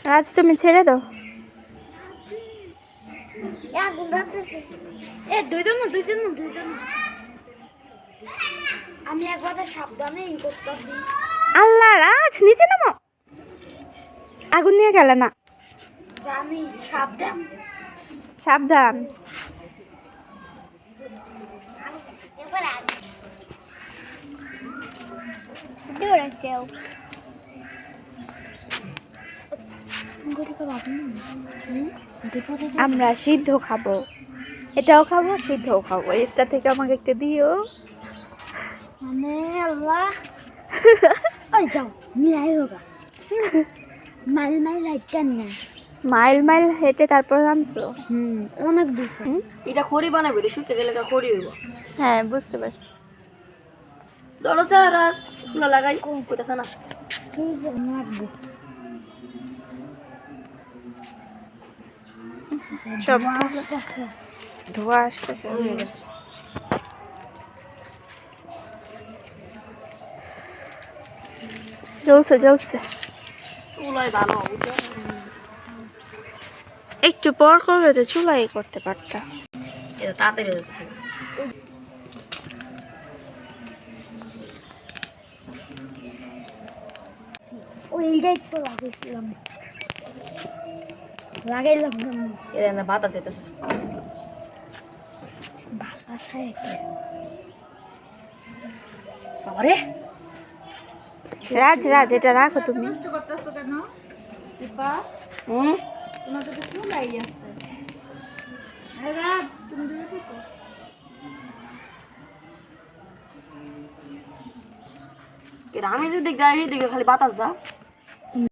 রাজ তুমি ছেড়ে দাও। আমি একবার সাবধানে করতেছি। আল্লাহ রাজ নিচে নামো, আগুন নিয়ে গেল না। জানি, সাবধান সাবধান। আমরা সিদ্ধ খাবো, এটাও খাবো সিদ্ধও খাবো, এটা থেকে আমাকে একটা দিও। মানে আল্লাহ ওই যাও নিয়ে হোগা মাইল মাইল হাইটা না মাইল মাইল হেঁটে তারপর আনছো। অনেক দিছে। এটা খড়ি বানাবে রে, শুতে গেলে খড়ি হইব। হ্যাঁ বুঝতে পারছি। ধরো স্যার চুলা লাগাই কইতাছে না। সব ধোয়া আসতেছে। জ্বলছে জ্বলছে। চুলাই ভালো বুঝছো। একটু পর করবে তো চুলাই করতে পারতা। এটা তাড়াতাড়ি হচ্ছে। ওইটাই তো লাগাইছিলাম, লাগাইলাম এটা না ভাত আছে তাছে। বাসায় বাবারে রাজ রাজ এটা রাখো তুমি। হুম আমি যদি যাই দিকে খালি বাতাস যা।